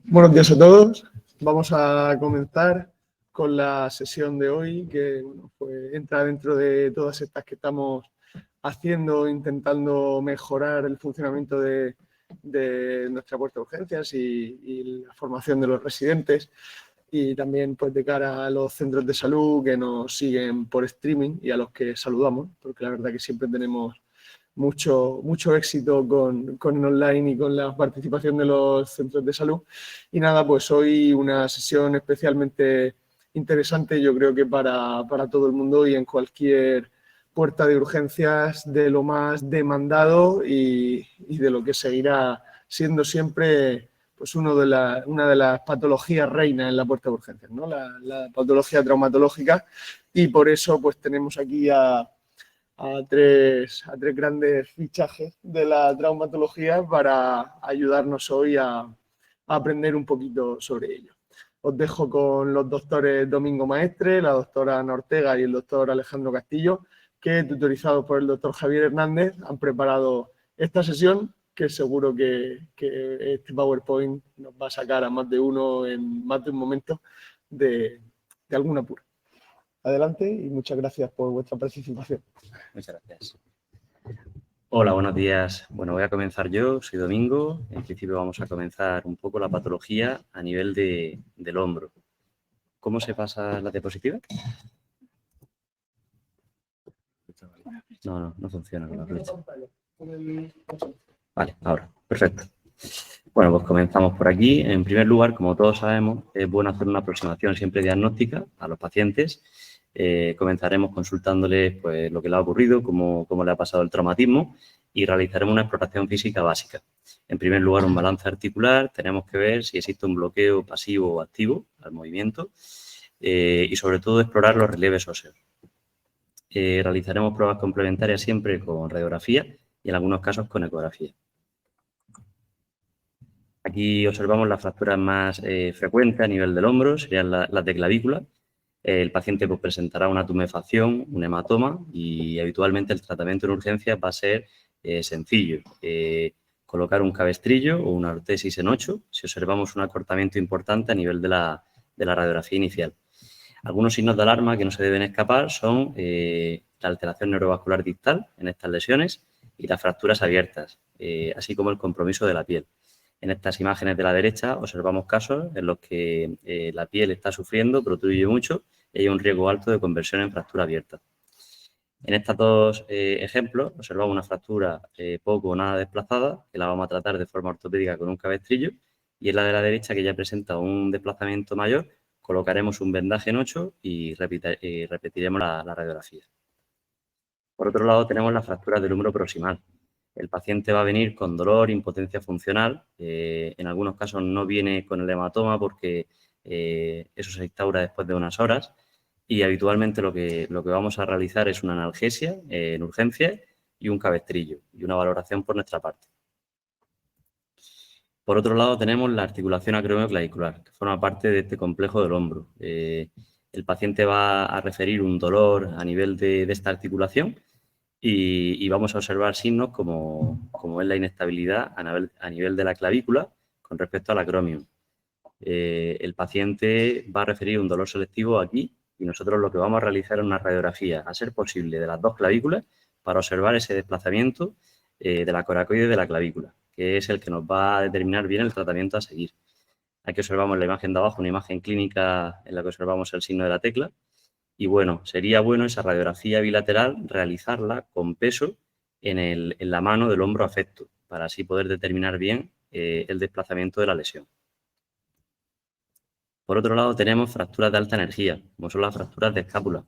Buenos días a todos. Vamos a comenzar con la sesión de hoy, que bueno, pues entra dentro de todas estas que estamos haciendo, intentando mejorar el funcionamiento de nuestra puerta de urgencias y la formación de los residentes, y también pues de cara a los centros de salud que nos siguen por streaming y a los que saludamos, porque la verdad que siempre tenemos mucho éxito con el online y con la participación de los centros de salud. Y nada, pues hoy una sesión especialmente interesante, yo creo que para todo el mundo y en cualquier puerta de urgencias, de lo más demandado y de lo que seguirá siendo siempre pues una de las patologías reinas en la puerta de urgencias, ¿no? La patología traumatológica. Y por eso pues tenemos aquí a tres grandes fichajes de la traumatología para ayudarnos hoy a aprender un poquito sobre ello. Os dejo con los doctores Domingo Maestre, la doctora Ana Ortega y el doctor Alejandro Castillo, que, tutorizados por el doctor Javier Hernández, han preparado esta sesión, que seguro que este PowerPoint nos va a sacar a más de uno en más de un momento de algún apuro. Adelante y muchas gracias por vuestra participación. Muchas gracias. Hola, buenos días. Bueno, voy a comenzar yo, soy Domingo. En principio vamos a comenzar un poco la patología a nivel del hombro. ¿Cómo se pasa la diapositiva? No funciona con la flecha. Vale, ahora, perfecto. Bueno, pues comenzamos por aquí. En primer lugar, como todos sabemos, es bueno hacer una aproximación siempre diagnóstica a los pacientes. Comenzaremos consultándoles pues, lo que le ha ocurrido, cómo le ha pasado el traumatismo y realizaremos una exploración física básica. En primer lugar, un balance articular. Tenemos que ver si existe un bloqueo pasivo o activo al movimiento y, sobre todo, explorar los relieves óseos. Realizaremos pruebas complementarias siempre con radiografía y, en algunos casos, con ecografía. Aquí observamos las fracturas más frecuentes a nivel del hombro, serían las de clavícula. El paciente pues, presentará una tumefacción, un hematoma y habitualmente el tratamiento en urgencias va a ser sencillo. Colocar un cabestrillo o una ortesis en 8 si observamos un acortamiento importante a nivel de la radiografía inicial. Algunos signos de alarma que no se deben escapar son la alteración neurovascular distal en estas lesiones y las fracturas abiertas, así como el compromiso de la piel. En estas imágenes de la derecha observamos casos en los que la piel está sufriendo, protruye mucho y hay un riesgo alto de conversión en fractura abierta. En estos dos ejemplos observamos una fractura poco o nada desplazada, que la vamos a tratar de forma ortopédica con un cabestrillo, y en la de la derecha, que ya presenta un desplazamiento mayor, colocaremos un vendaje en 8 y repetiremos la radiografía. Por otro lado, tenemos las fracturas del hombro proximal. El paciente va a venir con dolor, impotencia funcional. En algunos casos no viene con el hematoma porque eso se instaura después de unas horas. Y habitualmente lo que vamos a realizar es una analgesia en urgencias y un cabestrillo y una valoración por nuestra parte. Por otro lado, tenemos la articulación acromioclavicular, que forma parte de este complejo del hombro. El paciente va a referir un dolor a nivel de esta articulación y vamos a observar signos como es la inestabilidad a nivel de la clavícula con respecto al acromion. El paciente va a referir un dolor selectivo aquí y nosotros lo que vamos a realizar es una radiografía, a ser posible, de las dos clavículas para observar ese desplazamiento de la coracoide de la clavícula, que es el que nos va a determinar bien el tratamiento a seguir. Aquí observamos la imagen de abajo, una imagen clínica en la que observamos el signo de la tecla. Y bueno, sería bueno esa radiografía bilateral realizarla con peso en la mano del hombro afecto, para así poder determinar bien el desplazamiento de la lesión. Por otro lado, tenemos fracturas de alta energía, como son las fracturas de escápula.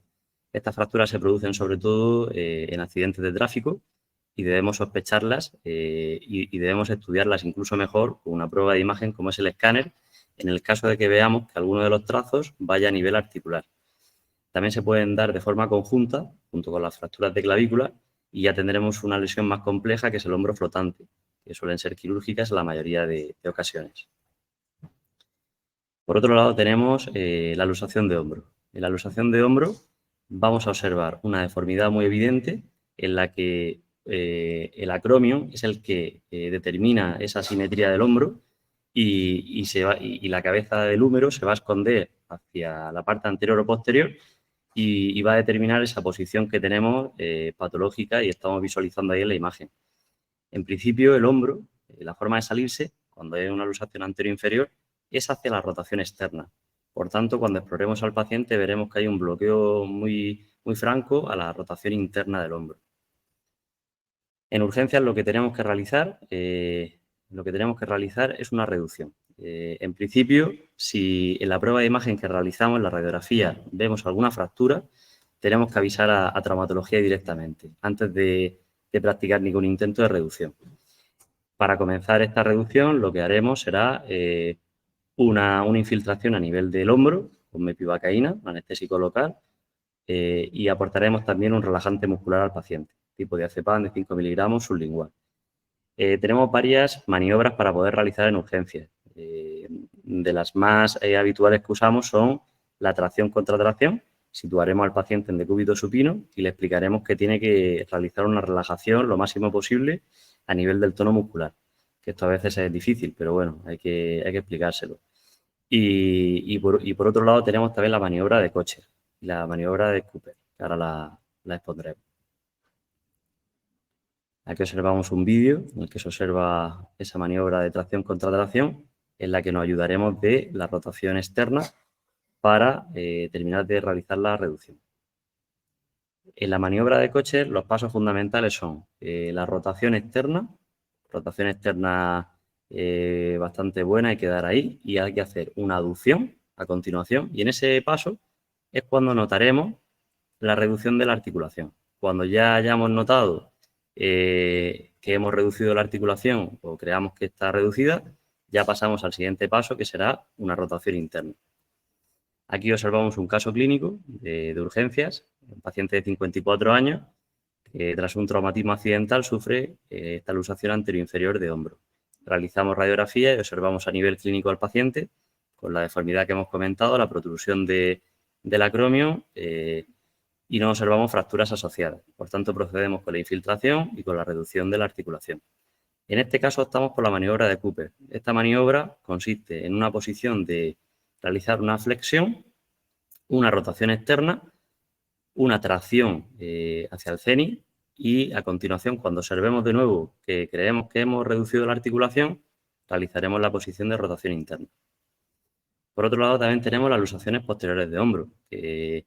Estas fracturas se producen sobre todo en accidentes de tráfico y debemos sospecharlas y debemos estudiarlas incluso mejor con una prueba de imagen como es el escáner, en el caso de que veamos que alguno de los trazos vaya a nivel articular. También se pueden dar de forma conjunta, junto con las fracturas de clavícula, y ya tendremos una lesión más compleja, que es el hombro flotante, que suelen ser quirúrgicas en la mayoría de ocasiones. Por otro lado, tenemos la luxación de hombro. En la luxación de hombro vamos a observar una deformidad muy evidente en la que el acromion es el que determina esa simetría del hombro y la cabeza del húmero se va a esconder hacia la parte anterior o posterior y va a determinar esa posición que tenemos patológica y estamos visualizando ahí en la imagen. En principio, el hombro, la forma de salirse, cuando hay una luxación anterior-inferior, es hacia la rotación externa. Por tanto, cuando exploremos al paciente, veremos que hay un bloqueo muy franco a la rotación interna del hombro. En urgencias lo que tenemos que realizar es una reducción. En principio, si en la prueba de imagen que realizamos, en la radiografía, vemos alguna fractura, tenemos que avisar a traumatología directamente, antes de practicar ningún intento de reducción. Para comenzar esta reducción, lo que haremos será una infiltración a nivel del hombro con mepivacaína, anestésico local, y aportaremos también un relajante muscular al paciente, tipo diazepam de 5 miligramos sublingual. Tenemos varias maniobras para poder realizar en urgencias. De las más habituales que usamos son la tracción contra tracción. Situaremos al paciente en decúbito supino y le explicaremos que tiene que realizar una relajación lo máximo posible a nivel del tono muscular, que esto a veces es difícil, pero bueno, hay que explicárselo. Y por otro lado tenemos también la maniobra de Kocher y la maniobra de Cooper, que ahora la expondremos. Aquí observamos un vídeo en el que se observa esa maniobra de tracción contra tracción, en la que nos ayudaremos de la rotación externa para terminar de realizar la reducción. En la maniobra de Kocher los pasos fundamentales son la rotación externa bastante buena, hay que dar ahí y hay que hacer una aducción a continuación, y en ese paso es cuando notaremos la reducción de la articulación. Cuando ya hayamos notado que hemos reducido la articulación o creamos que está reducida, ya pasamos al siguiente paso, que será una rotación interna. Aquí observamos un caso clínico de urgencias, un paciente de 54 años que tras un traumatismo accidental sufre esta luxación anteroinferior de hombro. Realizamos radiografía y observamos a nivel clínico al paciente con la deformidad que hemos comentado, la protrusión del acromio, y no observamos fracturas asociadas. Por tanto, procedemos con la infiltración y con la reducción de la articulación. En este caso optamos por la maniobra de Cooper. Esta maniobra consiste en una posición de realizar una flexión, una rotación externa, una tracción hacia el cenit y a continuación, cuando observemos de nuevo que creemos que hemos reducido la articulación, realizaremos la posición de rotación interna. Por otro lado, también tenemos las luxaciones posteriores de hombro, que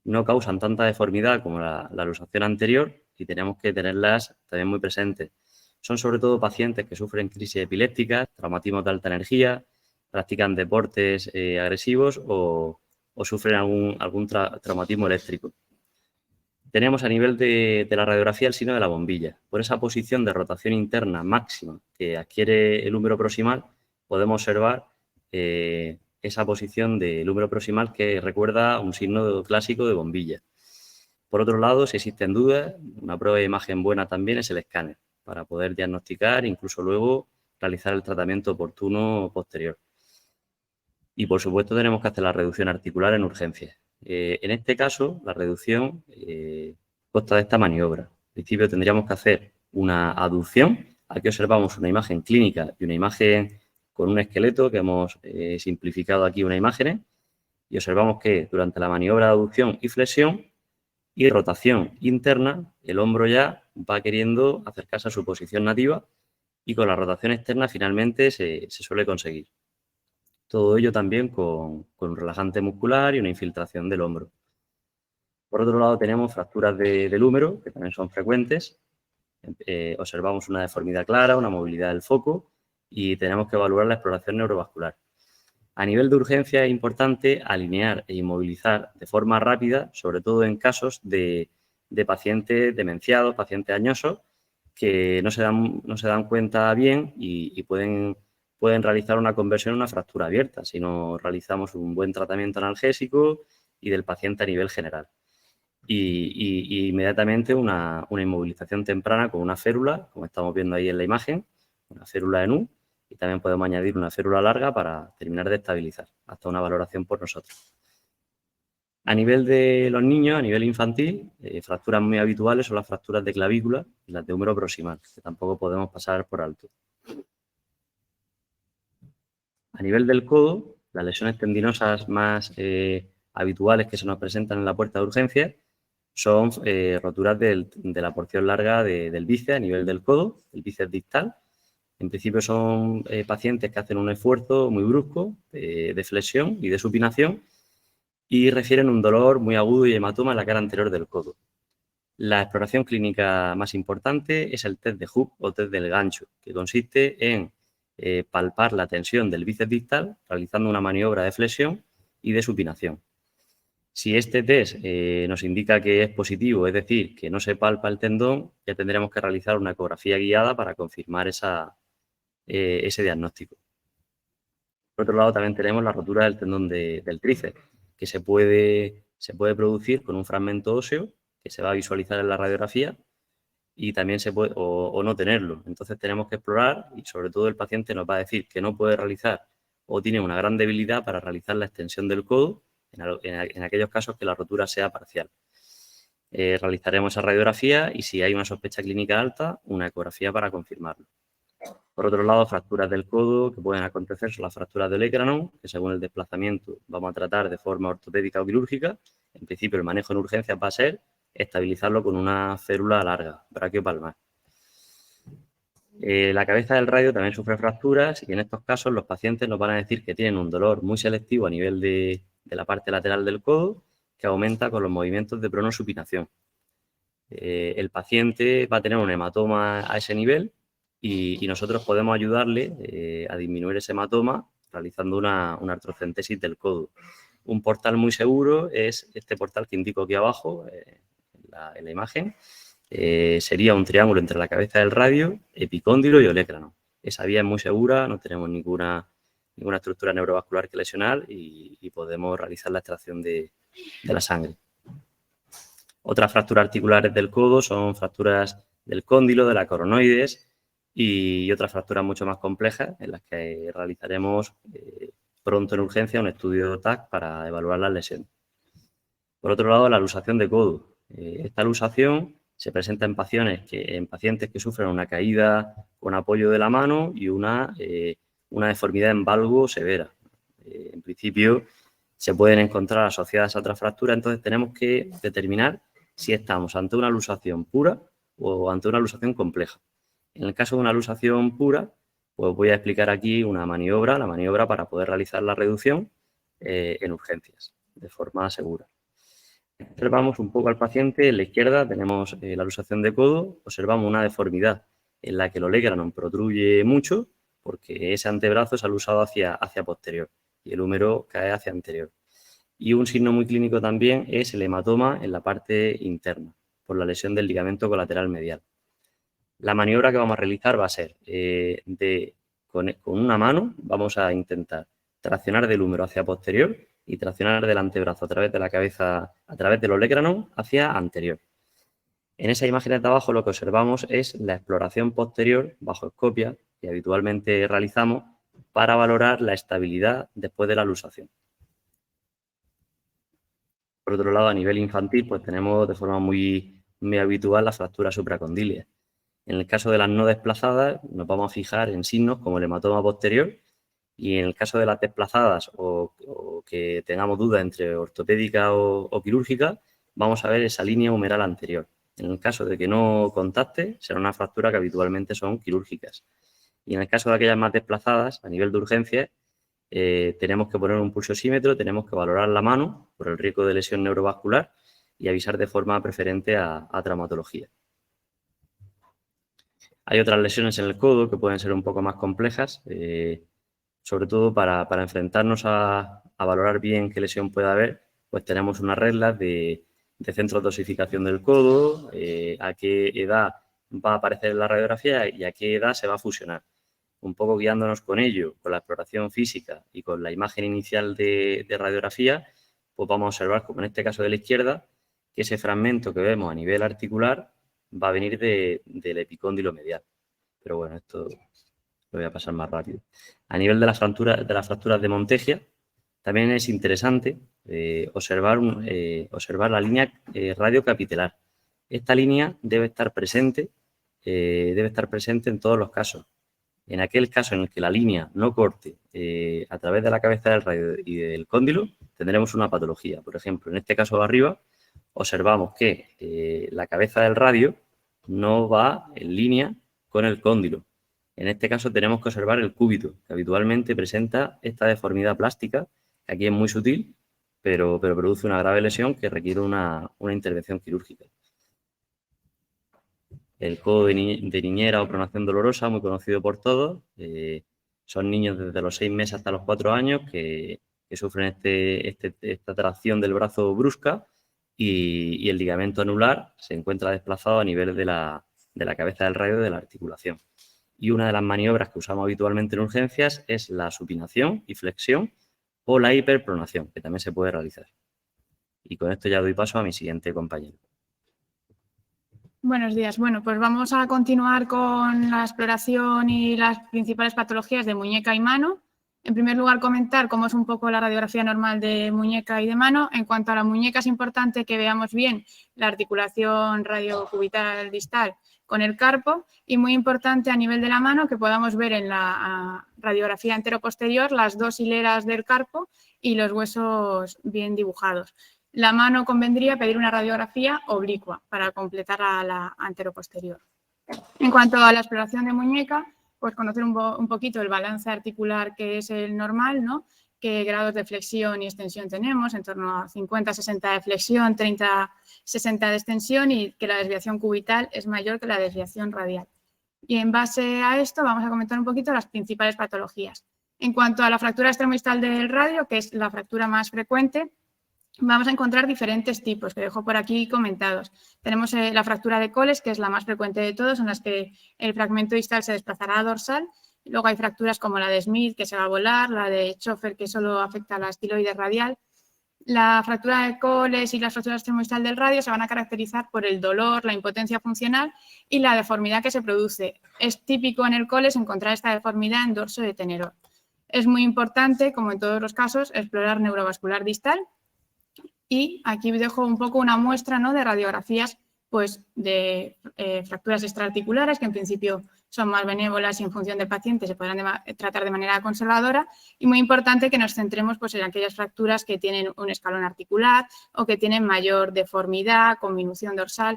no causan tanta deformidad como la luxación anterior y tenemos que tenerlas también muy presentes. Son sobre todo pacientes que sufren crisis epilépticas, traumatismos de alta energía, practican deportes agresivos o sufren algún traumatismo eléctrico. Tenemos a nivel de la radiografía el signo de la bombilla. Por esa posición de rotación interna máxima que adquiere el húmero proximal, podemos observar esa posición del húmero proximal que recuerda un signo clásico de bombilla. Por otro lado, si existen dudas, una prueba de imagen buena también es el escáner, para poder diagnosticar e incluso luego realizar el tratamiento oportuno posterior. Y, por supuesto, tenemos que hacer la reducción articular en urgencias. En este caso, la reducción consta de esta maniobra. En principio, tendríamos que hacer una aducción. Aquí observamos una imagen clínica y una imagen con un esqueleto que hemos simplificado aquí una imagen, y observamos que durante la maniobra de aducción y flexión y rotación interna, el hombro ya va queriendo acercarse a su posición nativa y con la rotación externa finalmente se suele conseguir. Todo ello también con un relajante muscular y una infiltración del hombro. Por otro lado, tenemos fracturas del húmero, que también son frecuentes. Observamos una deformidad clara, una movilidad del foco y tenemos que evaluar la exploración neurovascular. A nivel de urgencia es importante alinear e inmovilizar de forma rápida, sobre todo en casos de pacientes demenciados, pacientes añosos, que no se dan cuenta bien y pueden realizar una conversión en una fractura abierta si no realizamos un buen tratamiento analgésico y del paciente a nivel general. Y inmediatamente una inmovilización temprana con una férula, como estamos viendo ahí en la imagen, una férula en U, y también podemos añadir una férula larga para terminar de estabilizar hasta una valoración por nosotros. A nivel de los niños, a nivel infantil, fracturas muy habituales son las fracturas de clavícula y las de húmero proximal, que tampoco podemos pasar por alto. A nivel del codo, las lesiones tendinosas más habituales que se nos presentan en la puerta de urgencia son roturas de la porción larga del bíceps a nivel del codo, el bíceps distal. En principio son pacientes que hacen un esfuerzo muy brusco de flexión y de supinación y refieren un dolor muy agudo y hematoma en la cara anterior del codo. La exploración clínica más importante es el test de Hooke o test del gancho, que consiste en palpar la tensión del bíceps distal realizando una maniobra de flexión y de supinación. Si este test nos indica que es positivo, es decir, que no se palpa el tendón, ya tendremos que realizar una ecografía guiada para confirmar ese diagnóstico. Por otro lado, también tenemos la rotura del tendón del tríceps, que se puede producir con un fragmento óseo que se va a visualizar en la radiografía y también se puede o no tenerlo. Entonces tenemos que explorar y sobre todo el paciente nos va a decir que no puede realizar o tiene una gran debilidad para realizar la extensión del codo en aquellos casos que la rotura sea parcial. Realizaremos esa radiografía y si hay una sospecha clínica alta, una ecografía para confirmarlo. Por otro lado, fracturas del codo que pueden acontecer son las fracturas del écrano, que según el desplazamiento vamos a tratar de forma ortopédica o quirúrgica. En principio, el manejo en urgencias va a ser estabilizarlo con una férula larga, braquiopalmar. La cabeza del radio también sufre fracturas y en estos casos los pacientes nos van a decir que tienen un dolor muy selectivo a nivel de la parte lateral del codo que aumenta con los movimientos de pronosupinación. El paciente va a tener un hematoma a ese nivel y nosotros podemos ayudarle a disminuir ese hematoma realizando una artrocentesis del codo. Un portal muy seguro es este portal que indico aquí abajo en la imagen. Sería un triángulo entre la cabeza del radio, epicóndilo y olecrano. Esa vía es muy segura, no tenemos ninguna estructura neurovascular que lesionar y podemos realizar la extracción de la sangre. Otras fracturas articulares del codo son fracturas del cóndilo, de la coronoides y otras fracturas mucho más complejas en las que realizaremos pronto en urgencia un estudio TAC para evaluar las lesiones. Por otro lado, la luxación de codo. Esta luxación se presenta en pacientes que sufren una caída con apoyo de la mano y una deformidad en valgo severa. En principio, se pueden encontrar asociadas a otras fracturas, entonces tenemos que determinar si estamos ante una luxación pura o ante una luxación compleja. En el caso de una luxación pura, pues voy a explicar aquí la maniobra para poder realizar la reducción en urgencias de forma segura. Observamos un poco al paciente, en la izquierda tenemos la luxación de codo, observamos una deformidad en la que el olecranon protruye mucho porque ese antebrazo se ha luxado hacia posterior y el húmero cae hacia anterior. Y un signo muy clínico también es el hematoma en la parte interna por la lesión del ligamento colateral medial. La maniobra que vamos a realizar va a ser con una mano vamos a intentar traccionar del húmero hacia posterior y traccionar del antebrazo a través de la cabeza, a través del olecranon hacia anterior. En esa imagen de abajo lo que observamos es la exploración posterior bajo escopia que habitualmente realizamos para valorar la estabilidad después de la luxación. Por otro lado, a nivel infantil, pues tenemos de forma muy habitual las fracturas supracondíleas. En el caso de las no desplazadas, nos vamos a fijar en signos como el hematoma posterior y en el caso de las desplazadas o que tengamos duda entre ortopédica o quirúrgica, vamos a ver esa línea humeral anterior. En el caso de que no contacte, será una fractura que habitualmente son quirúrgicas. Y en el caso de aquellas más desplazadas, a nivel de urgencia, tenemos que poner un pulsosímetro, tenemos que valorar la mano por el riesgo de lesión neurovascular y avisar de forma preferente a traumatología. Hay otras lesiones en el codo que pueden ser un poco más complejas, sobre todo para enfrentarnos a valorar bien qué lesión puede haber, pues tenemos unas reglas de centros de dosificación del codo, a qué edad va a aparecer en la radiografía y a qué edad se va a fusionar. Un poco guiándonos con ello, con la exploración física y con la imagen inicial de radiografía, pues vamos a observar, como en este caso de la izquierda, que ese fragmento que vemos a nivel articular va a venir del epicóndilo medial. Pero bueno, esto lo voy a pasar más rápido. A nivel de las fracturas de Montegia, también es interesante observar la línea radiocapitelar. Esta línea debe estar presente en todos los casos. En aquel caso en el que la línea no corte a través de la cabeza del radio y del cóndilo, tendremos una patología. Por ejemplo, en este caso de arriba, observamos que la cabeza del radio no va en línea con el cóndilo. En este caso tenemos que observar el cúbito, que habitualmente presenta esta deformidad plástica, que aquí es muy sutil, pero produce una grave lesión que requiere una intervención quirúrgica. El codo de niñera o pronación dolorosa, muy conocido por todos. Son niños desde los 6 meses hasta los 4 años que sufren esta tracción del brazo brusca y el ligamento anular se encuentra desplazado a nivel de la cabeza del radio de la articulación. Y una de las maniobras que usamos habitualmente en urgencias es la supinación y flexión o la hiperpronación, que también se puede realizar. Y con esto ya doy paso a mi siguiente compañero. Buenos días. Bueno, pues vamos a continuar con la exploración y las principales patologías de muñeca y mano. En primer lugar, comentar cómo es un poco la radiografía normal de muñeca y de mano. En cuanto a la muñeca, es importante que veamos bien la articulación radiocubital distal con el carpo y muy importante a nivel de la mano que podamos ver en la radiografía enteroposterior las 2 hileras del carpo y los huesos bien dibujados. La mano convendría pedir una radiografía oblicua para completar a la anteroposterior. En cuanto a la exploración de muñeca, pues conocer un poquito el balance articular que es el normal, ¿no? Qué grados de flexión y extensión tenemos, en torno a 50-60 de flexión, 30-60 de extensión y que la desviación cubital es mayor que la desviación radial. Y en base a esto vamos a comentar un poquito las principales patologías. En cuanto a la fractura extremodistal del radio, que es la fractura más frecuente, vamos a encontrar diferentes tipos que dejo por aquí comentados. Tenemos la fractura de Coles, que es la más frecuente de todos, en las que el fragmento distal se desplazará a dorsal. Luego hay fracturas como la de Smith, que se va a volar, la de Schoeffer, que solo afecta a la estiloide radial. La fractura de Coles y la fractura extremodistal del radio se van a caracterizar por el dolor, la impotencia funcional y la deformidad que se produce. Es típico en el Coles encontrar esta deformidad en dorso de tenedor. Es muy importante, como en todos los casos, explorar neurovascular distal. Y aquí dejo un poco una muestra, ¿no?, de radiografías pues, de fracturas extraarticulares, que en principio son más benévolas y en función del paciente se podrán tratar de manera conservadora. Y muy importante que nos centremos pues, en aquellas fracturas que tienen un escalón articular o que tienen mayor deformidad, conminución dorsal.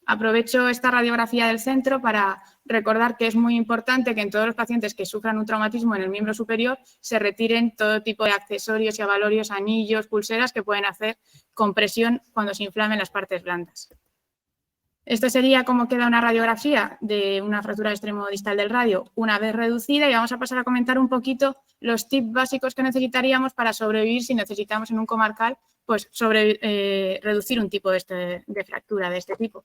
Aprovecho esta radiografía del centro para recordar que es muy importante que en todos los pacientes que sufran un traumatismo en el miembro superior se retiren todo tipo de accesorios y avalorios, anillos, pulseras que pueden hacer compresión cuando se inflamen las partes blandas. Esto sería cómo queda una radiografía de una fractura extremodistal del radio una vez reducida y vamos a pasar a comentar un poquito los tips básicos que necesitaríamos para sobrevivir si necesitamos en un comarcal pues reducir un tipo de fractura de este tipo.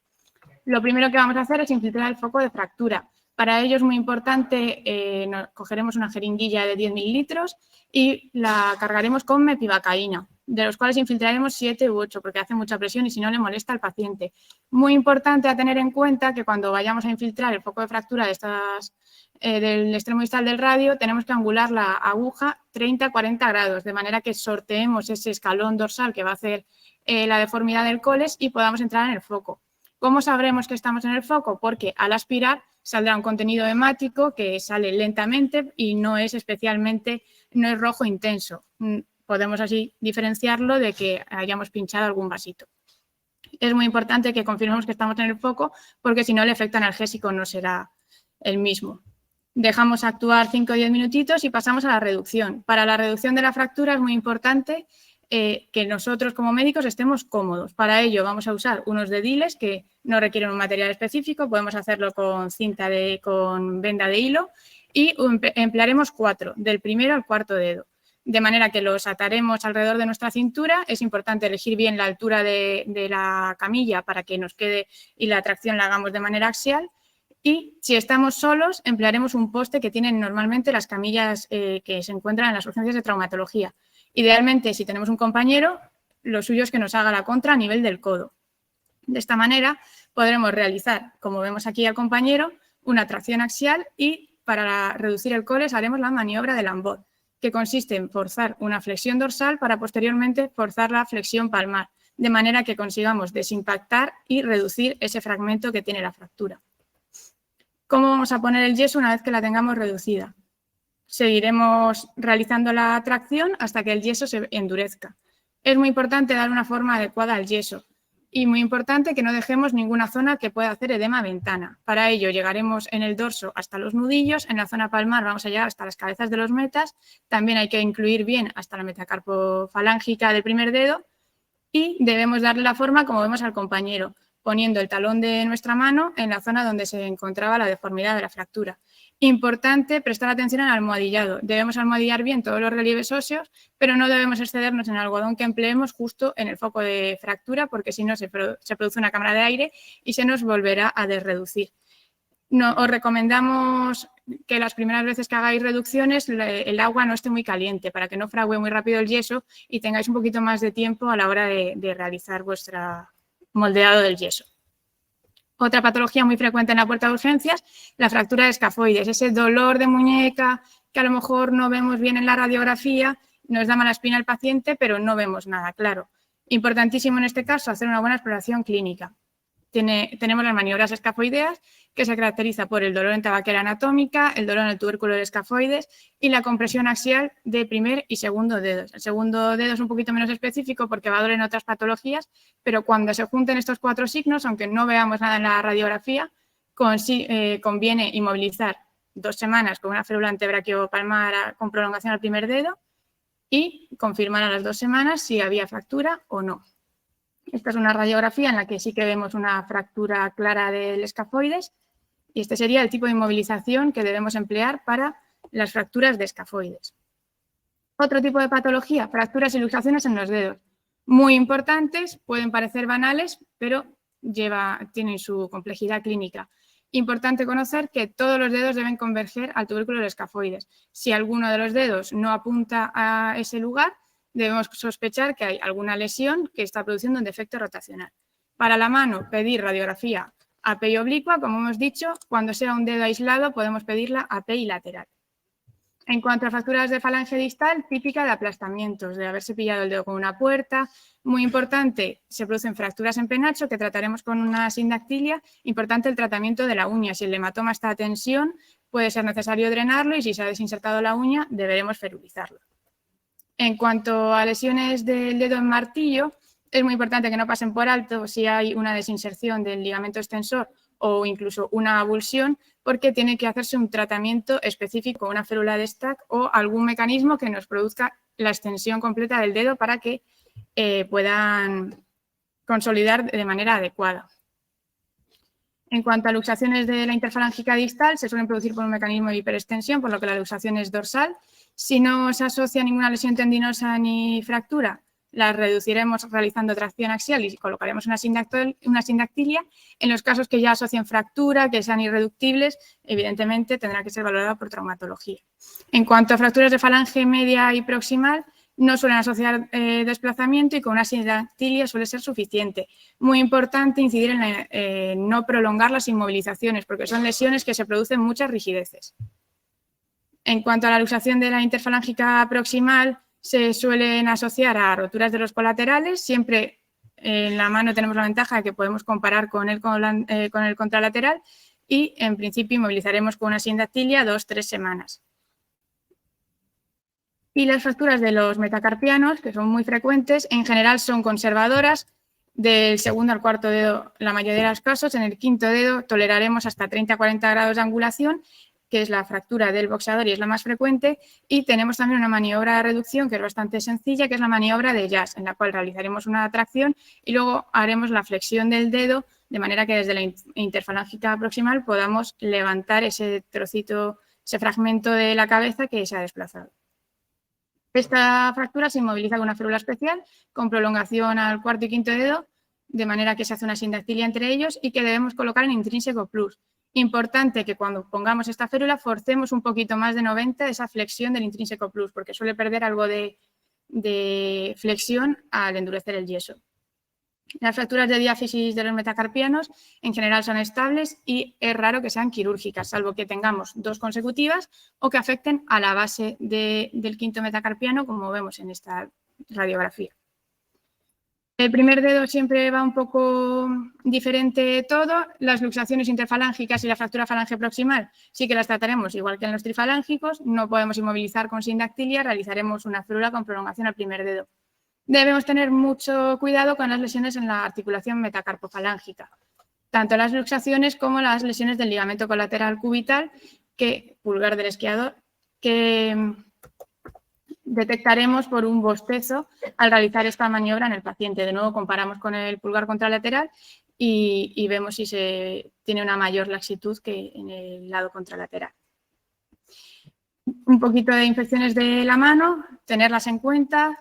Lo primero que vamos a hacer es infiltrar el foco de fractura. Para ello es muy importante, cogeremos una jeringuilla de 10 mililitros y la cargaremos con mepivacaína, de los cuales infiltraremos 7 u 8 porque hace mucha presión y si no le molesta al paciente. Muy importante a tener en cuenta que cuando vayamos a infiltrar el foco de fractura del extremo distal del radio, tenemos que angular la aguja 30-40 grados, de manera que sorteemos ese escalón dorsal que va a hacer la deformidad del Coles y podamos entrar en el foco. ¿Cómo sabremos que estamos en el foco? Porque al aspirar saldrá un contenido hemático que sale lentamente y no es rojo intenso. Podemos así diferenciarlo de que hayamos pinchado algún vasito. Es muy importante que confirmemos que estamos en el foco porque si no el efecto analgésico no será el mismo. Dejamos actuar 5 o 10 minutitos y pasamos a la reducción. Para la reducción de la fractura es muy importante que nosotros como médicos estemos cómodos. Para ello vamos a usar unos dediles que no requieren un material específico, podemos hacerlo con con venda de hilo y emplearemos 4, del primero al cuarto dedo. De manera que los ataremos alrededor de nuestra cintura. Es importante elegir bien la altura de la camilla para que nos quede y la tracción la hagamos de manera axial. Y si estamos solos, emplearemos un poste que tienen normalmente las camillas que se encuentran en las urgencias de traumatología. Idealmente, si tenemos un compañero, lo suyo es que nos haga la contra a nivel del codo. De esta manera podremos realizar, como vemos aquí al compañero, una tracción axial y para reducir el Coles haremos la maniobra de Lambot, que consiste en forzar una flexión dorsal para posteriormente forzar la flexión palmar, de manera que consigamos desimpactar y reducir ese fragmento que tiene la fractura. ¿Cómo vamos a poner el yeso una vez que la tengamos reducida? Seguiremos realizando la tracción hasta que el yeso se endurezca. Es muy importante dar una forma adecuada al yeso y muy importante que no dejemos ninguna zona que pueda hacer edema ventana. Para ello llegaremos en el dorso hasta los nudillos, en la zona palmar vamos a llegar hasta las cabezas de los metas, también hay que incluir bien hasta la metacarpofalángica del primer dedo y debemos darle la forma como vemos al compañero, poniendo el talón de nuestra mano en la zona donde se encontraba la deformidad de la fractura. Importante prestar atención al almohadillado. Debemos almohadillar bien todos los relieves óseos, pero no debemos excedernos en el algodón que empleemos justo en el foco de fractura, porque si no se produce una cámara de aire y se nos volverá a desreducir. Os recomendamos que las primeras veces que hagáis reducciones el agua no esté muy caliente para que no fragüe muy rápido el yeso y tengáis un poquito más de tiempo a la hora de realizar vuestro moldeado del yeso. Otra patología muy frecuente en la puerta de urgencias, la fractura de escafoides, ese dolor de muñeca que a lo mejor no vemos bien en la radiografía, nos da mala espina al paciente, pero no vemos nada claro. Importantísimo en este caso hacer una buena exploración clínica. Tenemos las maniobras escafoideas, que se caracteriza por el dolor en tabaquera anatómica, el dolor en el tubérculo del escafoides y la compresión axial de primer y segundo dedos. El segundo dedo es un poquito menos específico porque va a doler en otras patologías, pero cuando se junten estos 4 signos, aunque no veamos nada en la radiografía, conviene inmovilizar 2 semanas con una férula antebraquiopalmar con prolongación al primer dedo y confirmar a las 2 semanas si había fractura o no. Esta es una radiografía en la que sí que vemos una fractura clara del escafoides y este sería el tipo de inmovilización que debemos emplear para las fracturas de escafoides. Otro tipo de patología, fracturas y luxaciones en los dedos. Muy importantes, pueden parecer banales, pero tienen su complejidad clínica. Importante conocer que todos los dedos deben converger al tubérculo del escafoides. Si alguno de los dedos no apunta a ese lugar, debemos sospechar que hay alguna lesión que está produciendo un defecto rotacional. Para la mano, pedir radiografía AP y oblicua, como hemos dicho, cuando sea un dedo aislado podemos pedirla AP y lateral. En cuanto a fracturas de falange distal, típica de aplastamientos, de haberse pillado el dedo con una puerta. Muy importante, se producen fracturas en penacho que trataremos con una sindactilia. Importante el tratamiento de la uña. Si el hematoma está a tensión, puede ser necesario drenarlo y si se ha desinsertado la uña, deberemos ferulizarlo. En cuanto a lesiones del dedo en martillo, es muy importante que no pasen por alto si hay una desinserción del ligamento extensor o incluso una avulsión, porque tiene que hacerse un tratamiento específico, una férula de Stack o algún mecanismo que nos produzca la extensión completa del dedo para que puedan consolidar de manera adecuada. En cuanto a luxaciones de la interfalángica distal, se suelen producir por un mecanismo de hiperextensión, por lo que la luxación es dorsal. Si no se asocia ninguna lesión tendinosa ni fractura, la reduciremos realizando tracción axial y colocaremos una sindactilia. En los casos que ya asocien fractura, que sean irreductibles, evidentemente tendrá que ser valorada por traumatología. En cuanto a fracturas de falange media y proximal, no suelen asociar desplazamiento y con una sindactilia suele ser suficiente. Muy importante incidir en no prolongar las inmovilizaciones, porque son lesiones que se producen muchas rigideces. En cuanto a la luxación de la interfalángica proximal, se suelen asociar a roturas de los colaterales. Siempre en la mano tenemos la ventaja de que podemos comparar con el contralateral y en principio inmovilizaremos con una sindactilia 2-3 semanas. Y las fracturas de los metacarpianos, que son muy frecuentes, en general son conservadoras. Del segundo al cuarto dedo, la mayoría de los casos, en el quinto dedo toleraremos hasta 30-40 grados de angulación, que es la fractura del boxeador y es la más frecuente, y tenemos también una maniobra de reducción que es bastante sencilla, que es la maniobra de jazz, en la cual realizaremos una tracción y luego haremos la flexión del dedo, de manera que desde la interfalángica proximal podamos levantar ese trocito, ese fragmento de la cabeza que se ha desplazado. Esta fractura se inmoviliza con una férula especial, con prolongación al cuarto y quinto dedo, de manera que se hace una sindactilia entre ellos y que debemos colocar en intrínseco plus. Importante que cuando pongamos esta férula forcemos un poquito más de 90 esa flexión del intrínseco plus, porque suele perder algo de flexión al endurecer el yeso. Las fracturas de diáfisis de los metacarpianos en general son estables y es raro que sean quirúrgicas, salvo que tengamos 2 consecutivas o que afecten a la base del quinto metacarpiano, como vemos en esta radiografía. El primer dedo siempre va un poco diferente todo. Las luxaciones interfalángicas y la fractura falange proximal sí que las trataremos igual que en los trifalángicos. No podemos inmovilizar con sindactilia, realizaremos una férula con prolongación al primer dedo. Debemos tener mucho cuidado con las lesiones en la articulación metacarpofalángica, tanto las luxaciones como las lesiones del ligamento colateral cubital, pulgar del esquiador, que detectaremos por un bostezo al realizar esta maniobra en el paciente. De nuevo comparamos con el pulgar contralateral y vemos si se tiene una mayor laxitud que en el lado contralateral. Un poquito de infecciones de la mano, tenerlas en cuenta.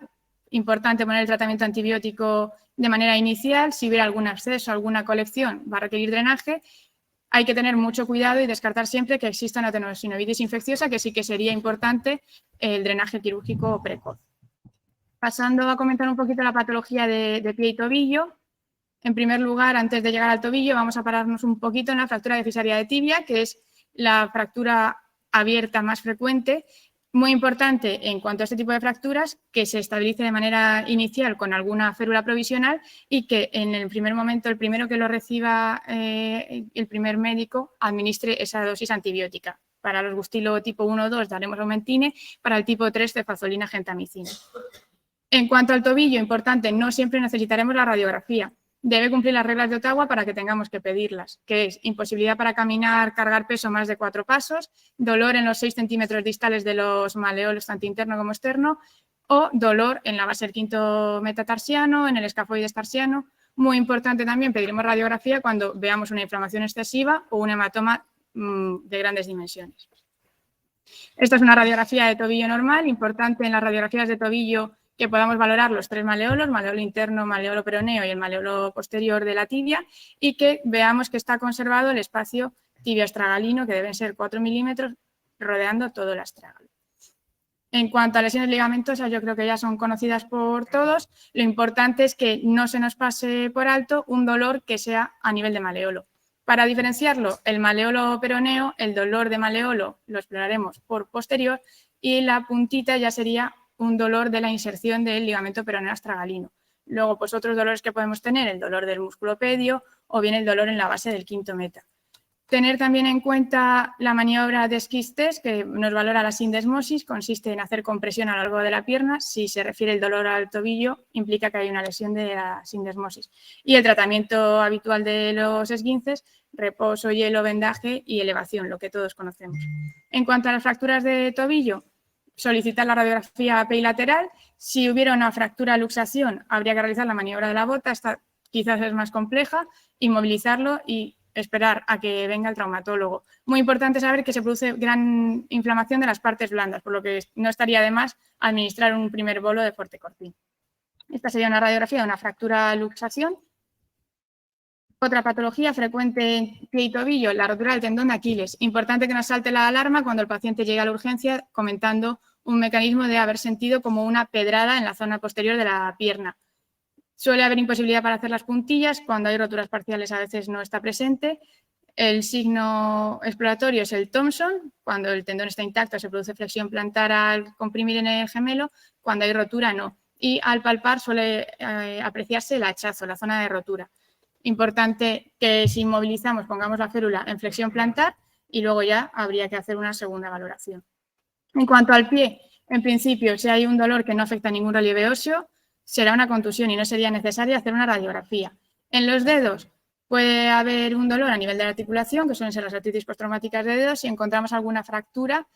Importante poner el tratamiento antibiótico de manera inicial. Si hubiera algún absceso, alguna colección, va a requerir drenaje. Hay que tener mucho cuidado y descartar siempre que exista una tenosynovitis infecciosa, que sí que sería importante el drenaje quirúrgico precoz. Pasando a comentar un poquito la patología de pie y tobillo. En primer lugar, antes de llegar al tobillo, vamos a pararnos un poquito en la fractura de fisaria de tibia, que es la fractura abierta más frecuente. Muy importante en cuanto a este tipo de fracturas, que se estabilice de manera inicial con alguna férula provisional y que en el primer momento, el primero que lo reciba el primer médico, administre esa dosis antibiótica. Para los Gustilo tipo 1 o 2 daremos Aumentine, para el tipo 3 cefazolina gentamicina. En cuanto al tobillo, importante, no siempre necesitaremos la radiografía. Debe cumplir las reglas de Ottawa para que tengamos que pedirlas, que es imposibilidad para caminar, cargar peso más de 4 pasos, dolor en los 6 centímetros distales de los maleolos, tanto interno como externo, o dolor en la base del quinto metatarsiano, en el escafoides tarsiano. Muy importante también, pediremos radiografía cuando veamos una inflamación excesiva o un hematoma de grandes dimensiones. Esta es una radiografía de tobillo normal, importante en las radiografías de tobillo que podamos valorar los 3 maleolos, maleolo interno, maleolo peroneo y el maleolo posterior de la tibia, y que veamos que está conservado el espacio tibio-astragalino, que deben ser 4 milímetros, rodeando todo el astrágalo. En cuanto a lesiones ligamentosas, yo creo que ya son conocidas por todos. Lo importante es que no se nos pase por alto un dolor que sea a nivel de maleolo. Para diferenciarlo, el maleolo peroneo, el dolor de maleolo lo exploraremos por posterior y la puntita ya sería un dolor de la inserción del ligamento peroneo astragalino. Luego, pues otros dolores que podemos tener, el dolor del músculo pedio o bien el dolor en la base del quinto meta. Tener también en cuenta la maniobra de Skis-Test, que nos valora la sindesmosis, consiste en hacer compresión a lo largo de la pierna. Si se refiere el dolor al tobillo, implica que hay una lesión de la sindesmosis. Y el tratamiento habitual de los esguinces, reposo, hielo, vendaje y elevación, lo que todos conocemos. En cuanto a las fracturas de tobillo, solicitar la radiografía pebilateral. Si hubiera una fractura luxación, habría que realizar la maniobra de la bota. Esta quizás es más compleja, inmovilizarlo y esperar a que venga el traumatólogo. Muy importante saber que se produce gran inflamación de las partes blandas, por lo que no estaría de más administrar un primer bolo de fortecortin. Esta sería una radiografía de una fractura luxación. Otra patología frecuente en pie y tobillo, la rotura del tendón de Aquiles. Importante que nos salte la alarma cuando el paciente llegue a la urgencia comentando un mecanismo de haber sentido como una pedrada en la zona posterior de la pierna. Suele haber imposibilidad para hacer las puntillas, cuando hay roturas parciales a veces no está presente. El signo exploratorio es el Thompson, cuando el tendón está intacto se produce flexión plantar al comprimir en el gemelo, cuando hay rotura no. Y al palpar suele apreciarse el hachazo, la zona de rotura. Importante que si inmovilizamos pongamos la férula en flexión plantar y luego ya habría que hacer una segunda valoración. En cuanto al pie, en principio, si hay un dolor que no afecta a ningún relieve óseo, será una contusión y no sería necesario hacer una radiografía. En los dedos puede haber un dolor a nivel de la articulación, que suelen ser las artritis postraumáticas de dedos. Si encontramos alguna fractura,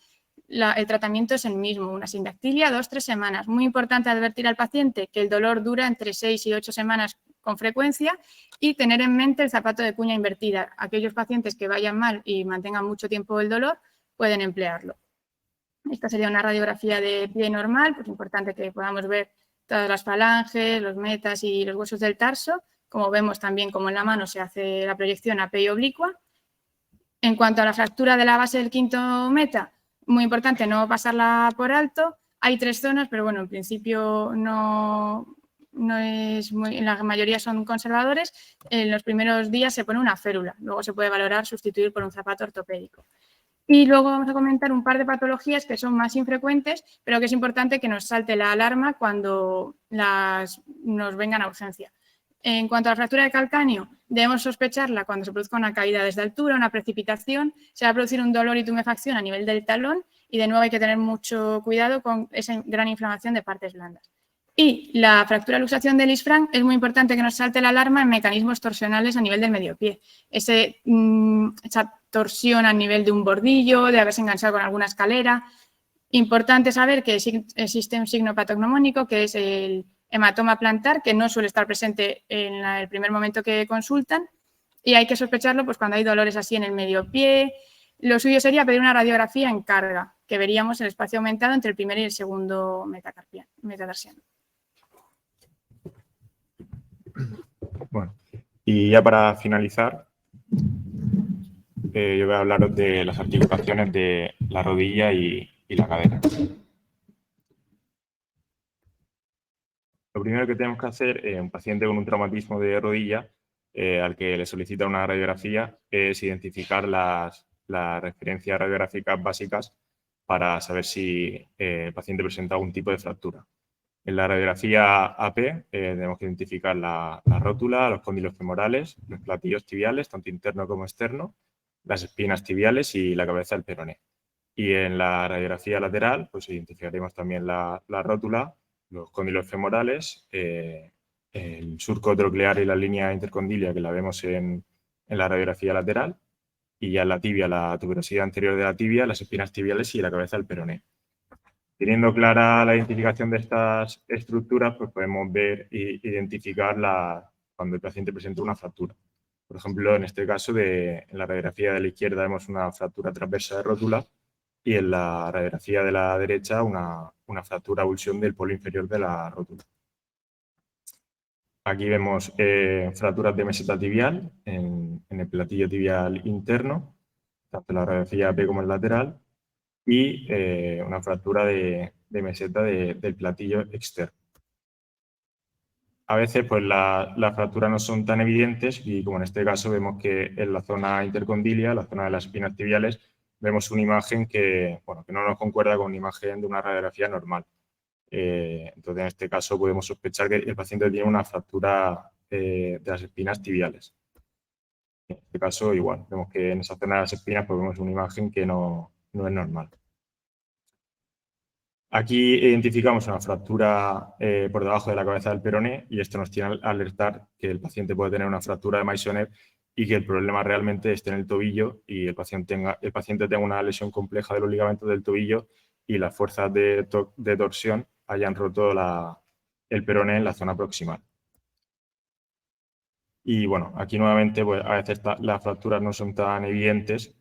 el tratamiento es el mismo, una sindactilia, 2-3 semanas. Muy importante advertir al paciente que el dolor dura entre 6 y 8 semanas con frecuencia y tener en mente el zapato de cuña invertida. Aquellos pacientes que vayan mal y mantengan mucho tiempo el dolor pueden emplearlo. Esta sería una radiografía de pie normal, pues importante que podamos ver todas las falanges, los metas y los huesos del tarso. Como vemos también, como en la mano, se hace la proyección AP y oblicua. En cuanto a la fractura de la base del quinto meta, muy importante no pasarla por alto. Hay 3 zonas, pero bueno, en principio no es muy, la mayoría son conservadores. En los primeros días se pone una férula, luego se puede valorar sustituir por un zapato ortopédico. Y luego vamos a comentar un par de patologías que son más infrecuentes, pero que es importante que nos salte la alarma cuando nos vengan a urgencia. En cuanto a la fractura de calcáneo, debemos sospecharla cuando se produzca una caída desde altura, una precipitación, se va a producir un dolor y tumefacción a nivel del talón y de nuevo hay que tener mucho cuidado con esa gran inflamación de partes blandas. Y la fractura luxación del isfrán es muy importante que nos salte la alarma en mecanismos torsionales a nivel del medio pie. Esa torsión a nivel de un bordillo, de haberse enganchado con alguna escalera. Importante saber que existe un signo patognomónico que es el hematoma plantar, que no suele estar presente en el primer momento que consultan y hay que sospecharlo pues, cuando hay dolores así en el medio pie. Lo suyo sería pedir una radiografía en carga, que veríamos el espacio aumentado entre el primer y el segundo metatarsiano. Bueno, y ya para finalizar, yo voy a hablaros de las articulaciones de la rodilla y la cadera. Lo primero que tenemos que hacer en un paciente con un traumatismo de rodilla al que le solicita una radiografía es identificar las referencias radiográficas básicas para saber si el paciente presenta algún tipo de fractura. En la radiografía AP tenemos que identificar la rótula, los cóndilos femorales, los platillos tibiales, tanto interno como externo, las espinas tibiales y la cabeza del peroné. Y en la radiografía lateral, pues identificaremos también la rótula, los cóndilos femorales, el surco troclear y la línea intercondilia que la vemos en la radiografía lateral, y ya en la tibia, la tuberosidad anterior de la tibia, las espinas tibiales y la cabeza del peroné. Teniendo clara la identificación de estas estructuras, pues podemos ver e identificar cuando el paciente presenta una fractura. Por ejemplo, en este caso, en la radiografía de la izquierda vemos una fractura transversa de rótula y en la radiografía de la derecha una fractura avulsión del polo inferior de la rótula. Aquí vemos fracturas de meseta tibial en el platillo tibial interno, tanto en la radiografía AP como en lateral, y una fractura de meseta del platillo externo. A veces pues las fracturas no son tan evidentes y como en este caso vemos que en la zona intercondilia, la zona de las espinas tibiales, vemos una imagen que no nos concuerda con una imagen de una radiografía normal. Entonces en este caso podemos sospechar que el paciente tiene una fractura de las espinas tibiales. En este caso igual, vemos que en esa zona de las espinas pues vemos una imagen que no es normal. Aquí identificamos una fractura por debajo de la cabeza del peroné y esto nos tiene a alertar que el paciente puede tener una fractura de Maisonneuve y que el problema realmente esté en el tobillo y el paciente tenga una lesión compleja de los ligamentos del tobillo y las fuerzas de torsión hayan roto el peroné en la zona proximal. Y bueno, aquí nuevamente pues, a veces las fracturas no son tan evidentes,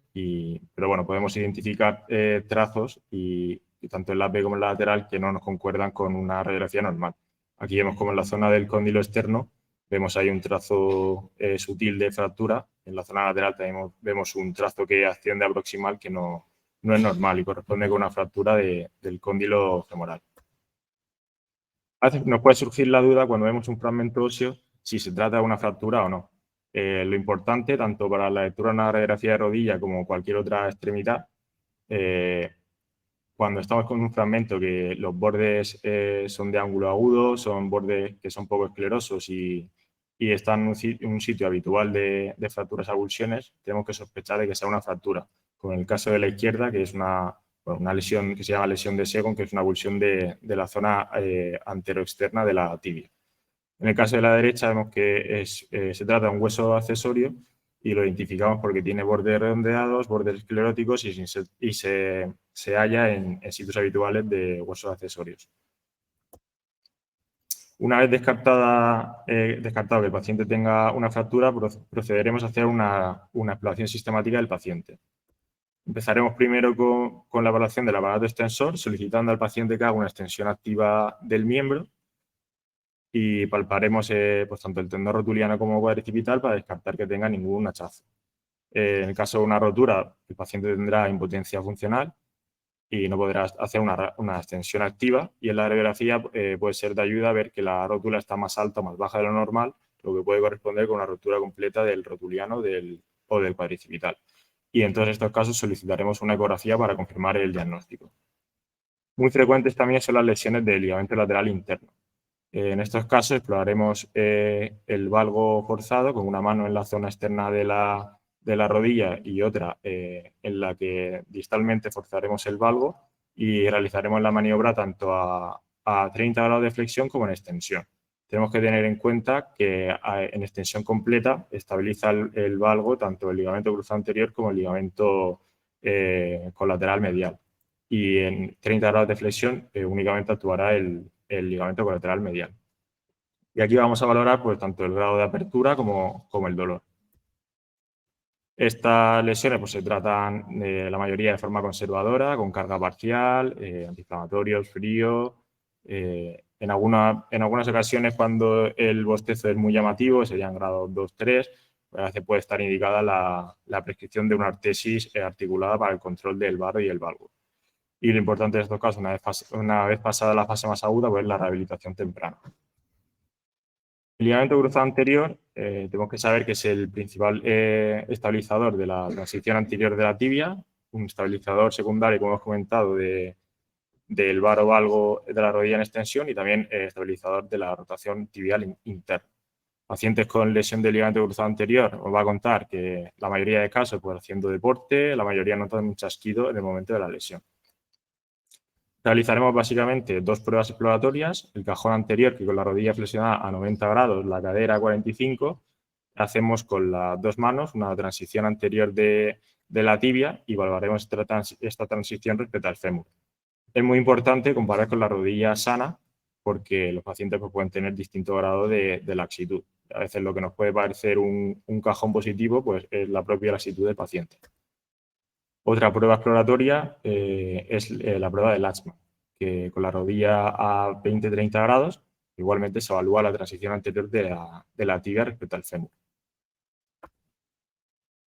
pero bueno, podemos identificar trazos y tanto en la AP como en la lateral que no nos concuerdan con una radiografía normal. Aquí vemos como en la zona del cóndilo externo vemos ahí un trazo sutil de fractura. En la zona lateral también vemos un trazo que asciende a proximal que no es normal y corresponde con una fractura del cóndilo femoral. A veces nos puede surgir la duda cuando vemos un fragmento óseo si se trata de una fractura o no. Lo importante, tanto para la lectura de una radiografía de rodilla como cualquier otra extremidad, cuando estamos con un fragmento que los bordes son de ángulo agudo, son bordes que son poco esclerosos y están en un sitio habitual de fracturas avulsiones, tenemos que sospechar de que sea una fractura. Como en el caso de la izquierda, que es una lesión que se llama lesión de Segon, que es una avulsión de la zona anteroexterna de la tibia. En el caso de la derecha vemos que se trata de un hueso accesorio y lo identificamos porque tiene bordes redondeados, bordes escleróticos y se halla en sitios habituales de huesos accesorios. Una vez descartado que el paciente tenga una fractura, procederemos a hacer una exploración sistemática del paciente. Empezaremos primero con la evaluación del aparato extensor, solicitando al paciente que haga una extensión activa del miembro y palparemos pues, tanto el tendón rotuliano como cuadricipital para descartar que tenga ningún hachazo. En el caso de una rotura, el paciente tendrá impotencia funcional y no podrá hacer una extensión activa, y en la radiografía puede ser de ayuda ver que la rótula está más alta o más baja de lo normal, lo que puede corresponder con una rotura completa del rotuliano o del cuadricipital. y en todos estos casos solicitaremos una ecografía para confirmar el diagnóstico. Muy frecuentes también son las lesiones del ligamento lateral interno. En estos casos exploraremos el valgo forzado con una mano en la zona externa de la rodilla y otra en la que distalmente forzaremos el valgo y realizaremos la maniobra tanto a 30 grados de flexión como en extensión. Tenemos que tener en cuenta que en extensión completa estabiliza el valgo tanto el ligamento cruzado anterior como el ligamento colateral medial. Y en 30 grados de flexión únicamente actuará el ligamento colateral medial. Y aquí vamos a valorar pues, tanto el grado de apertura como el dolor. Estas lesiones pues, se tratan la mayoría de forma conservadora, con carga parcial, antiinflamatorios, frío. En algunas ocasiones, cuando el bostezo es muy llamativo, serían grados 2-3, a veces puede estar indicada la prescripción de una artesis articulada para el control del varo y el valgo. Y lo importante en estos casos, una vez pasada la fase más aguda, pues la rehabilitación temprana. El ligamento cruzado anterior, tenemos que saber que es el principal estabilizador de la transición anterior de la tibia, un estabilizador secundario, como hemos comentado, del varo valgo de la rodilla en extensión y también estabilizador de la rotación tibial interna. Pacientes con lesión del ligamento cruzado anterior, os va a contar que la mayoría de casos, pues haciendo deporte, la mayoría notan un chasquido en el momento de la lesión. Realizaremos básicamente dos pruebas exploratorias, el cajón anterior, que con la rodilla flexionada a 90 grados, la cadera a 45, hacemos con las dos manos una transición anterior de la tibia y evaluaremos esta transición respecto al fémur. Es muy importante comparar con la rodilla sana porque los pacientes pues, pueden tener distinto grado de laxitud. A veces lo que nos puede parecer un cajón positivo pues, es la propia laxitud del paciente. Otra prueba exploratoria es la prueba de Latchman, que con la rodilla a 20-30 grados igualmente se evalúa la transición anterior de la tibia respecto al fémur.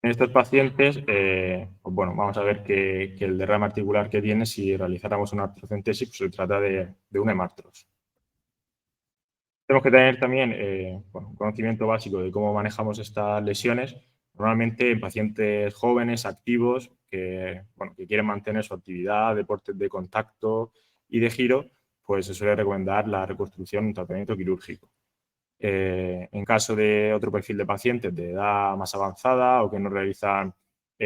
En estos pacientes, pues bueno, vamos a ver que el derrame articular que tiene, si realizáramos una artrocentesis, pues se trata de un hemartros. Tenemos que tener también un conocimiento básico de cómo manejamos estas lesiones. Normalmente en pacientes jóvenes, activos, que quieren mantener su actividad, deportes de contacto y de giro, pues se suele recomendar la reconstrucción, un tratamiento quirúrgico. En caso de otro perfil de pacientes de edad más avanzada o que no realizan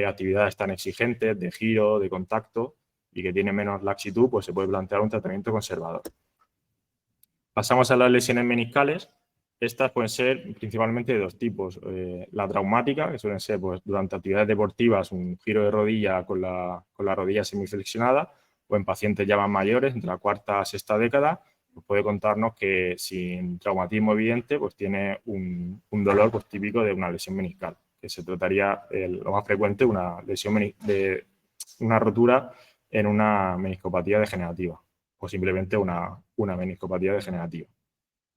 actividades tan exigentes de giro, de contacto y que tienen menos laxitud, pues se puede plantear un tratamiento conservador. Pasamos a las lesiones meniscales. Estas pueden ser principalmente de dos tipos. La traumática, que suelen ser pues, durante actividades deportivas un giro de rodilla con la rodilla semiflexionada, o en pacientes ya más mayores, entre la cuarta a sexta década, pues puede contarnos que sin traumatismo evidente pues tiene un dolor pues, típico de una lesión meniscal, que se trataría lo más frecuente una lesión de una rotura en una meniscopatía degenerativa o simplemente una meniscopatía degenerativa.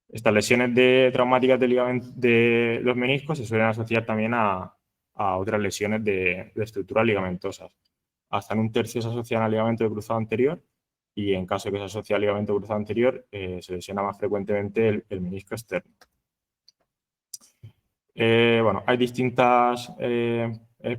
Estas lesiones traumáticas de los meniscos se suelen asociar también a otras lesiones de estructuras ligamentosas. Hasta en un tercio se asocian al ligamento de cruzado anterior y en caso de que se asocie al ligamento de cruzado anterior se lesiona más frecuentemente el menisco externo. Hay distintas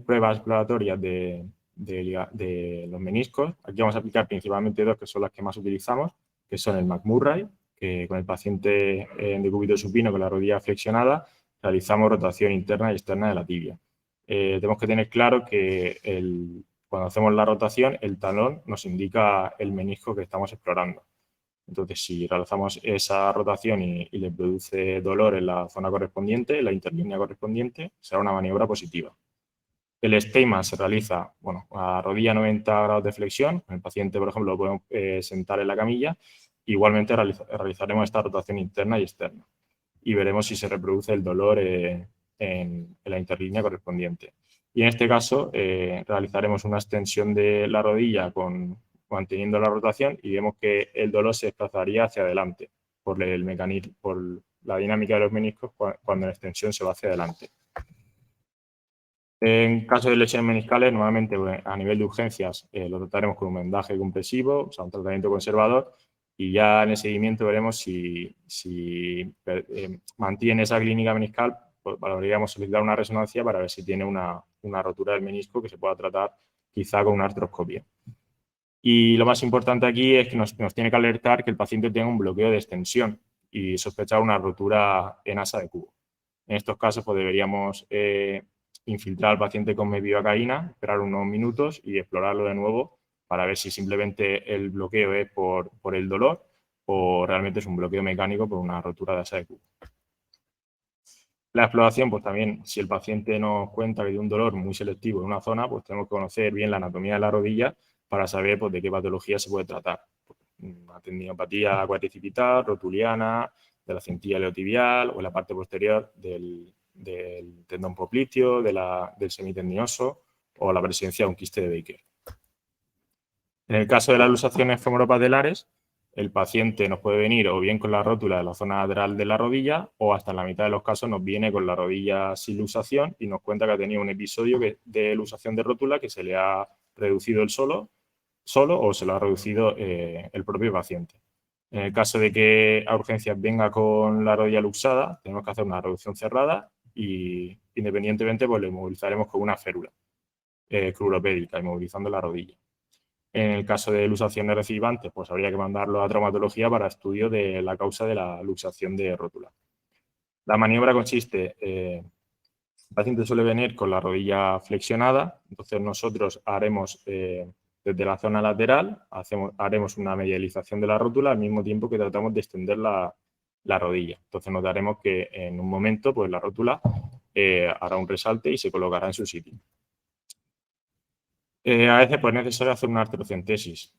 pruebas exploratorias de los meniscos. Aquí vamos a aplicar principalmente dos que son las que más utilizamos, que son el McMurray, que con el paciente en decúbito supino con la rodilla flexionada realizamos rotación interna y externa de la tibia. Tenemos que tener claro que cuando hacemos la rotación el talón nos indica el menisco que estamos explorando. Entonces, si realizamos esa rotación y le produce dolor en la zona correspondiente, en la interlínea correspondiente, será una maniobra positiva. El Steinman se realiza a rodilla 90 grados de flexión. El paciente, por ejemplo, lo podemos sentar en la camilla. Igualmente realizaremos esta rotación interna y externa. Y veremos si se reproduce el dolor en la interlínea correspondiente. Y en este caso realizaremos una extensión de la rodilla manteniendo la rotación y vemos que el dolor se desplazaría hacia adelante por el mecanismo, por la dinámica de los meniscos cuando la extensión se va hacia adelante. En caso de lesiones meniscales, normalmente a nivel de urgencias lo trataremos con un vendaje compresivo, o sea, un tratamiento conservador, y ya en el seguimiento veremos si mantiene esa clínica meniscal, pues valoraríamos solicitar una resonancia para ver si tiene una rotura del menisco que se pueda tratar quizá con una artroscopia. Y lo más importante aquí es que nos tiene que alertar que el paciente tenga un bloqueo de extensión y sospechar una rotura en asa de cubo. En estos casos pues deberíamos infiltrar al paciente con mepivacaína, esperar unos minutos y explorarlo de nuevo para ver si simplemente el bloqueo es por el dolor o realmente es un bloqueo mecánico por una rotura de asa de cubo. La exploración, pues también, si el paciente nos cuenta que tiene un dolor muy selectivo en una zona, pues tenemos que conocer bien la anatomía de la rodilla para saber pues, de qué patología se puede tratar. Una tendinopatía cuadricipital, rotuliana, de la cintilla iliotibial o en la parte posterior del tendón popliteo, del semitendinoso o la presencia de un quiste de Baker. En el caso de las luxaciones femoropatelares, el paciente nos puede venir o bien con la rótula de la zona lateral de la rodilla o hasta en la mitad de los casos nos viene con la rodilla sin luxación y nos cuenta que ha tenido un episodio de luxación de rótula que se le ha reducido el solo o se lo ha reducido el propio paciente. En el caso de que a urgencias venga con la rodilla luxada, tenemos que hacer una reducción cerrada y independientemente pues lo inmovilizaremos con una férula cruropédica, inmovilizando la rodilla. En el caso de luxaciones recidivantes, pues habría que mandarlo a traumatología para estudio de la causa de la luxación de rótula. La maniobra consiste, el paciente suele venir con la rodilla flexionada, entonces nosotros haremos desde la zona lateral, haremos una medialización de la rótula al mismo tiempo que tratamos de extender la rodilla. Entonces notaremos que en un momento pues la rótula hará un resalte y se colocará en su sitio. A veces pues, es necesario hacer una artrocentesis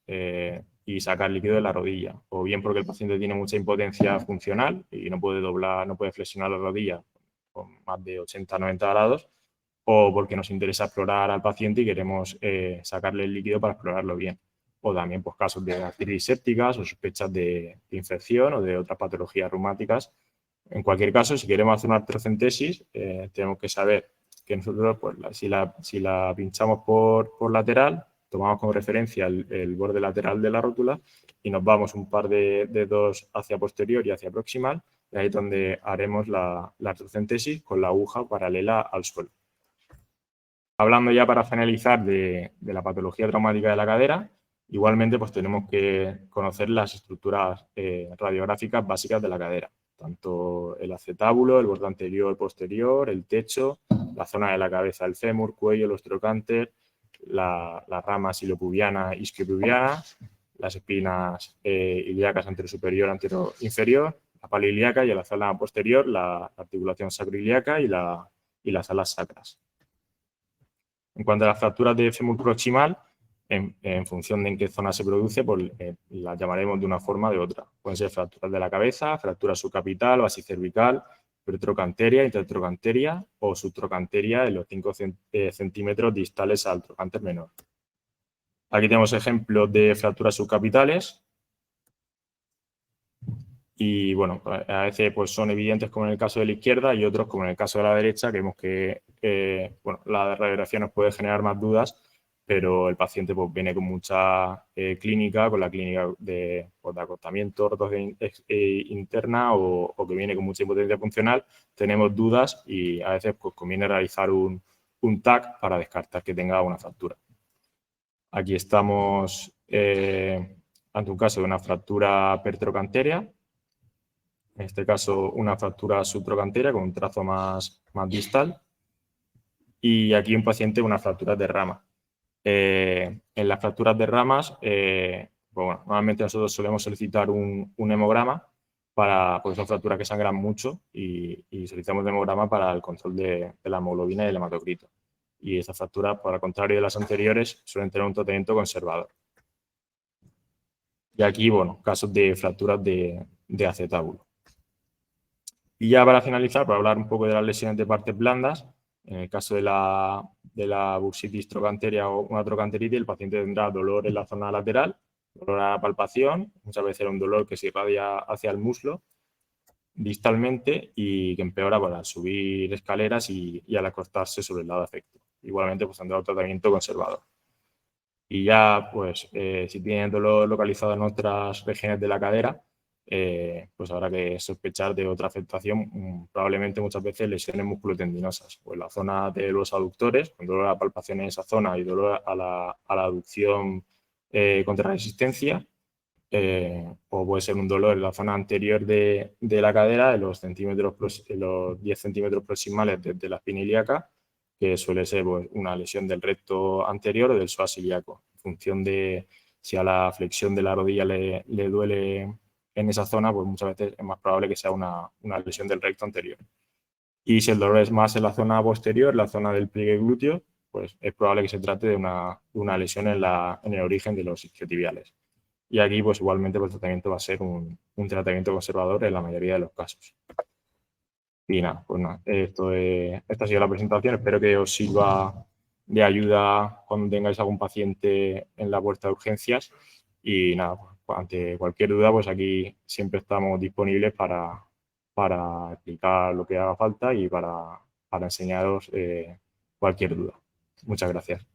y sacar líquido de la rodilla, o bien porque el paciente tiene mucha impotencia funcional y no puede doblar, no puede flexionar la rodilla con más de 80-90 grados, o porque nos interesa explorar al paciente y queremos sacarle el líquido para explorarlo bien. O también pues, casos de artritis sépticas o sospechas de infección o de otras patologías reumáticas. En cualquier caso, si queremos hacer una artrocentesis, tenemos que saber que nosotros, pues, si la pinchamos por lateral, tomamos como referencia el borde lateral de la rótula y nos vamos un par de dedos hacia posterior y hacia proximal, y ahí es donde haremos la artrocentesis con la aguja paralela al suelo. Hablando ya para finalizar de la patología traumática de la cadera, igualmente pues tenemos que conocer las estructuras radiográficas básicas de la cadera, tanto el acetábulo, el borde anterior, posterior, el techo, la zona de la cabeza, el fémur, cuello, el osteocánter, la rama silopubiana, isquiopubiana, las espinas ilíacas anterosuperior, anteroinferior, la pala ilíaca y en la zona posterior la articulación sacroiliaca y las alas sacras. En cuanto a las fracturas de fémur proximal, en función de en qué zona se produce, pues las llamaremos de una forma o de otra. Pueden ser fracturas de la cabeza, fractura subcapital, basicervical, pretrocanteria, intertrocanteria o subtrocanteria en los 5 centímetros distales al trocánter menor. Aquí tenemos ejemplos de fracturas subcapitales y, bueno, a veces pues, son evidentes como en el caso de la izquierda y otros como en el caso de la derecha, que vemos que bueno, la radiografía nos puede generar más dudas, pero el paciente pues, viene con mucha clínica, con la clínica de acostamiento, ortosis interna o que viene con mucha impotencia funcional, tenemos dudas y a veces pues, conviene realizar un TAC para descartar que tenga una fractura. Aquí estamos ante un caso de una fractura pertrocanteria, en este caso una fractura subtrocanteria con un trazo más distal y aquí un paciente con una fractura de rama. En las fracturas de ramas, pues bueno, normalmente nosotros solemos solicitar un hemograma porque son fracturas que sangran mucho y solicitamos un hemograma para el control de la hemoglobina y el hematocrito. Y estas fracturas, por el contrario de las anteriores, suelen tener un tratamiento conservador. Y aquí, bueno, casos de fracturas de acetábulo. Y ya para finalizar, para hablar un poco de las lesiones de partes blandas, en el caso de la bursitis trocanteria o una trocanteritis, el paciente tendrá dolor en la zona lateral, dolor a la palpación, muchas veces era un dolor que se irradia hacia el muslo distalmente y que empeora al subir escaleras y al acostarse sobre el lado afecto. Igualmente, pues tendrá un tratamiento conservador. Y ya, pues, si tienen dolor localizado en otras regiones de la cadera, pues habrá que sospechar de otra afectación, probablemente muchas veces lesiones musculotendinosas, o en la zona de los aductores, con dolor a la palpación en esa zona y dolor a la aducción contra resistencia, o puede ser un dolor en la zona anterior de la cadera, en los 10 centímetros proximales desde la espina ilíaca, que suele ser pues, una lesión del recto anterior o del psoas ilíaco, en función de si a la flexión de la rodilla le duele en esa zona, pues muchas veces es más probable que sea una lesión del recto anterior. Y si el dolor es más en la zona posterior, la zona del pliegue glúteo, pues es probable que se trate de una lesión en el origen de los isquiotibiales. Y aquí, pues igualmente, el tratamiento va a ser un tratamiento conservador en la mayoría de los casos. Y nada, pues nada, esta ha sido la presentación. Espero que os sirva de ayuda cuando tengáis algún paciente en la puerta de urgencias. Y nada, pues, ante cualquier duda, pues aquí siempre estamos disponibles para explicar lo que haga falta y para enseñaros cualquier duda. Muchas gracias.